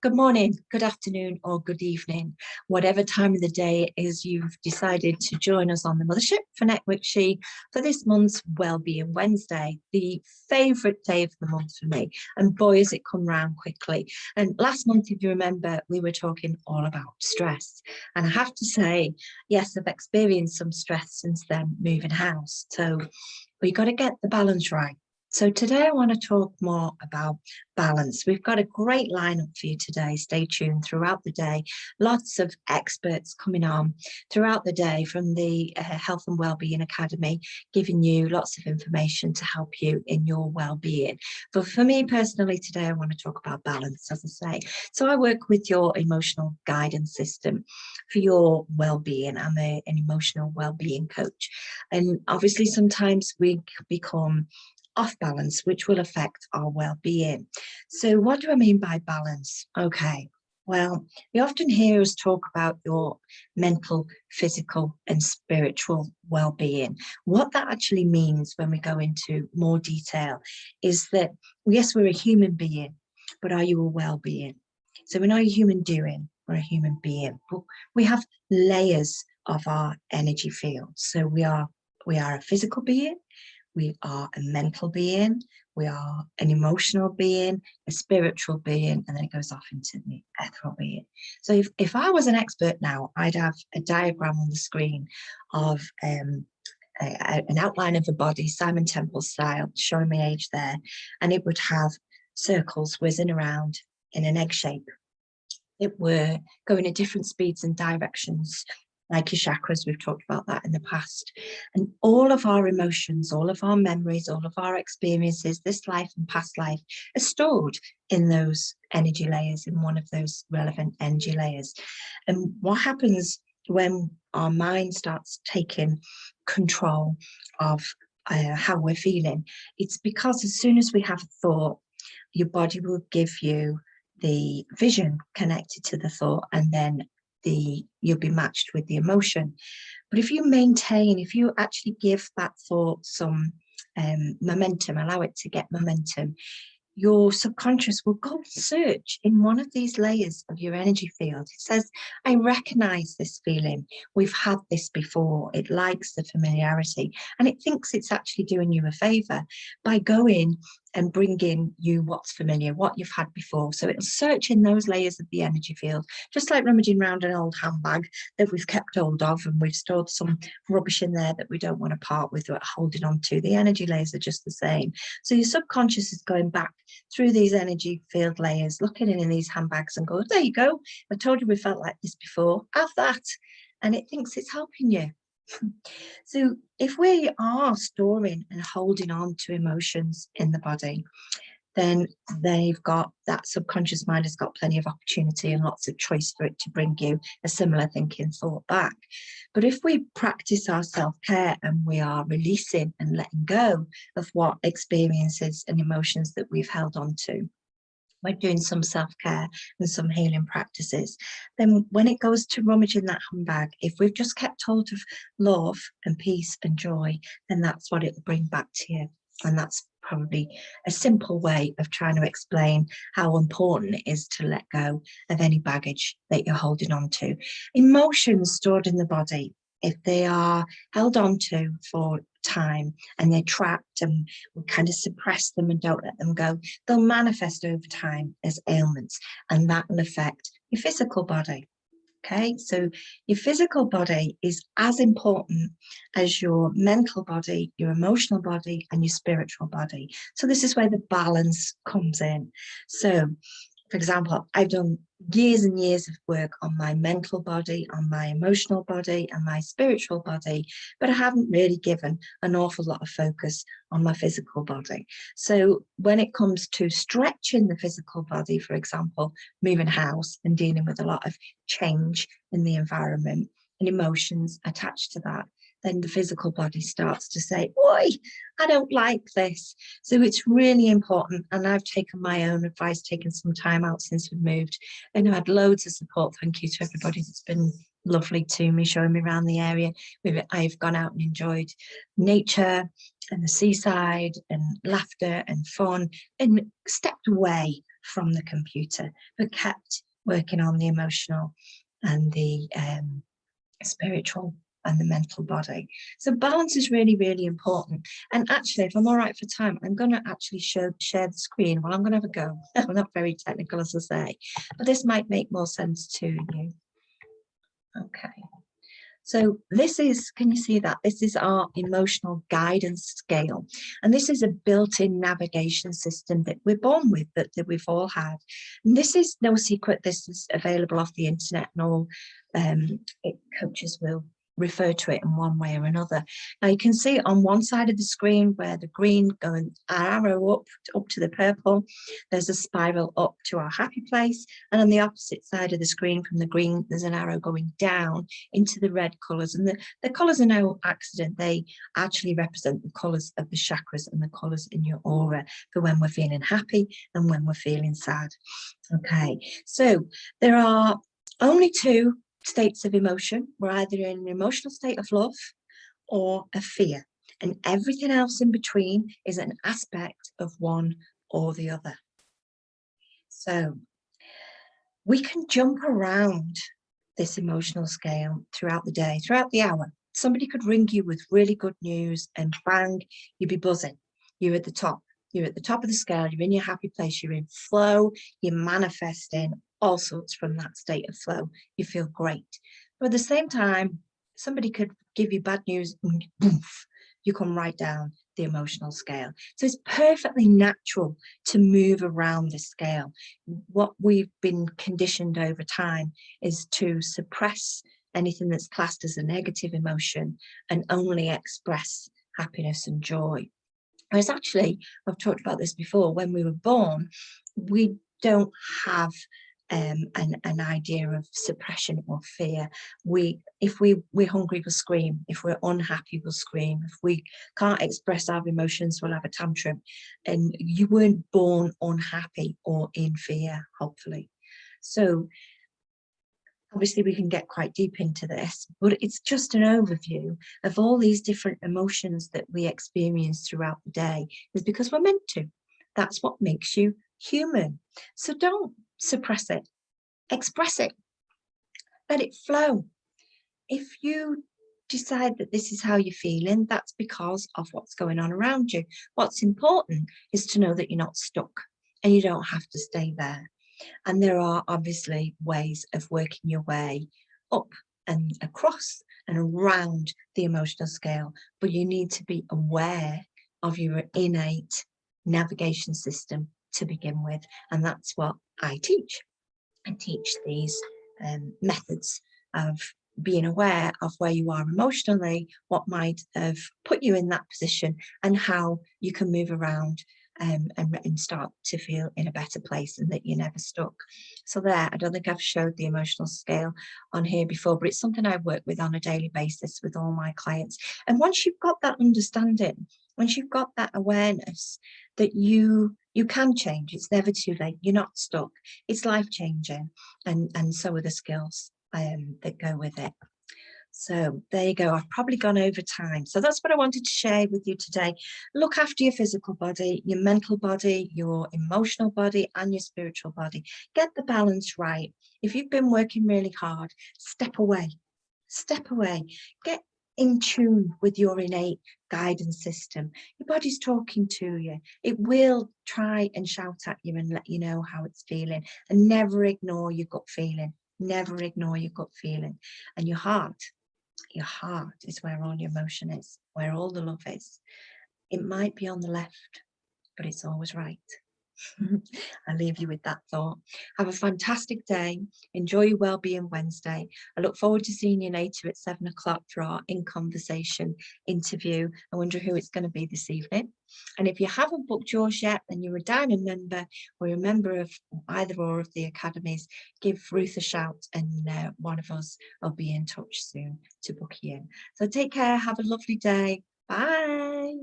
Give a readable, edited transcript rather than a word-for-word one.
Good morning, good afternoon, or good evening, whatever time of the day it is you've decided to join us on the Mothership for Network She for this month's Wellbeing Wednesday, the favourite day of the month for me. And boy, has it come round quickly. And last month, if you remember, we were talking all about stress. And I have to say, yes, I've experienced some stress since then moving house. So we've got to get the balance right. So today I want to talk more about balance. We've got a great lineup for you today. Stay tuned throughout the day. Lots of experts coming on throughout the day from the Health and Wellbeing Academy, giving you lots of information to help you in your well-being. But for me personally today, I want to talk about balance, as I say. So I work with your emotional guidance system for your well-being. I'm an emotional well-being coach. And obviously sometimes we become off balance, which will affect our well-being. So what do I mean by balance? Okay, well, you often hear us talk about your mental, physical, and spiritual well-being. What that actually means when we go into more detail is that, yes, we're a human being, but are you a well-being? So we're not a human doing, we're a human being. But we have layers of our energy field. So we are a physical being, we are a mental being, we are an emotional being, a spiritual being, and then it goes off into the ethereal being. So if I was an expert now, I'd have a diagram on the screen of an outline of the body, Simon Temple style, showing my age there, and it would have circles whizzing around in an egg shape. It were going at different speeds and directions, like your chakras. We've talked about that in the past. And all of our emotions, all of our memories, all of our experiences, this life and past life, are stored in those energy layers, in one of those relevant energy layers. And what happens when our mind starts taking control of how we're feeling? It's because as soon as we have a thought, your body will give you the vision connected to the thought, and then you'll be matched with the emotion. But if you actually give that thought some momentum, allow it to get momentum, your subconscious will go and search in one of these layers of your energy field. It says, I recognize this feeling. We've had this before. It likes the familiarity, and it thinks it's actually doing you a favor by going and bringing you what's familiar, what you've had before. So it'll search in those layers of the energy field, just like rummaging around an old handbag that we've kept hold of and we've stored some rubbish in there that we don't want to part with or holding on to. The energy layers are just the same. So your subconscious is going back through these energy field layers, looking in these handbags and go, there you go. I told you we felt like this before. Have that. And it thinks it's helping you. So if we are storing and holding on to emotions in the body, then that subconscious mind has got plenty of opportunity and lots of choice for it to bring you a similar thinking thought back. But if we practice our self-care and we are releasing and letting go of what experiences and emotions that we've held on to, we're doing some self-care and some healing practices, then when it goes to rummaging that handbag, if we've just kept hold of love and peace and joy, then that's what it'll bring back to you. And that's probably a simple way of trying to explain how important it is to let go of any baggage that you're holding on to. Emotions stored in the body, if they are held on to for time and they're trapped and we kind of suppress them and don't let them go, they'll manifest over time as ailments, and that will affect your physical body. Okay, so your physical body is as important as your mental body, your emotional body, and your spiritual body. So this is where the balance comes in. So for example, I've done years and years of work on my mental body, on my emotional body, and my spiritual body, but I haven't really given an awful lot of focus on my physical body. So when it comes to stretching the physical body, for example, moving house and dealing with a lot of change in the environment and emotions attached to that, then the physical body starts to say, oi, I don't like this. So it's really important. And I've taken my own advice, taken some time out since we've moved, and I've had loads of support. Thank you to everybody that's been lovely to me, showing me around the area. I've gone out and enjoyed nature and the seaside and laughter and fun, and stepped away from the computer, but kept working on the emotional and the spiritual and the mental body. So balance is really, really important. And actually, if I'm all right for time, I'm going to actually share the screen. Well, I'm going to have a go. I'm not very technical, as I say, but this might make more sense to you. Okay. So this is, can you see that? This is our emotional guidance scale. And this is a built-in navigation system that we're born with, that we've all had. And this is no secret. This is available off the internet, and all coaches will refer to it in one way or another. Now you can see on one side of the screen where the green going arrow up to the purple, there's a spiral up to our happy place, and on the opposite side of the screen from the green, there's an arrow going down into the red colours. And the colours are no accident. They actually represent the colours of the chakras and the colours in your aura for when we're feeling happy and when we're feeling sad. Okay, so there are only two states of emotion. We're either in an emotional state of love or a fear, and everything else in between is an aspect of one or the other. So we can jump around this emotional scale throughout the day, throughout the hour. Somebody could ring you with really good news and bang, you'd be buzzing. You're at the top. You're at the top of the scale. You're in your happy place. You're in flow. You're manifesting all sorts from that state of flow. You feel great. But at the same time, somebody could give you bad news and poof, you come right down the emotional scale. So it's perfectly natural to move around this scale. What we've been conditioned over time is to suppress anything that's classed as a negative emotion and only express happiness and joy. Whereas actually, I've talked about this before, when we were born, we don't have an idea of suppression or fear. If we're hungry, we'll scream. If we're unhappy, we'll scream. If we can't express our emotions, we'll have a tantrum. And you weren't born unhappy or in fear, hopefully. So obviously we can get quite deep into this, but it's just an overview of all these different emotions that we experience throughout the day, is because we're meant to. That's what makes you human. So don't suppress it, express it, let it flow. If you decide that this is how you're feeling, that's because of what's going on around you. What's important is to know that you're not stuck and you don't have to stay there. And there are obviously ways of working your way up and across and around the emotional scale, but you need to be aware of your innate navigation system to begin with. And that's what I teach. I teach these methods of being aware of where you are emotionally, what might have put you in that position, and how you can move around and start to feel in a better place and that you're never stuck. So there, I don't think I've showed the emotional scale on here before, but it's something I work with on a daily basis with all my clients. And once you've got that understanding, once you've got that awareness that you can change, it's never too late, you're not stuck, it's life-changing, and so are the skills that go with it. So there you go. I've probably gone over time. So that's what I wanted to share with you today. Look after your physical body, your mental body, your emotional body, and your spiritual body. Get the balance right. If you've been working really hard, step away. Step away. Get in tune with your innate guidance system. Your body's talking to you. It will try and shout at you and let you know how it's feeling. And never ignore your gut feeling. Never ignore your gut feeling. And your heart is where all your emotion is, where all the love is. It might be on the left, but it's always right. I'll leave you with that thought. Have a fantastic day. Enjoy your Wellbeing Wednesday. I look forward to seeing you later at 7 o'clock for our In Conversation interview. I wonder who it's going to be this evening. And if you haven't booked yours yet and you're a Diamond member or a member of either or of the academies, give Ruth a shout and one of us will be in touch soon to book you in. So take care. Have a lovely day. Bye.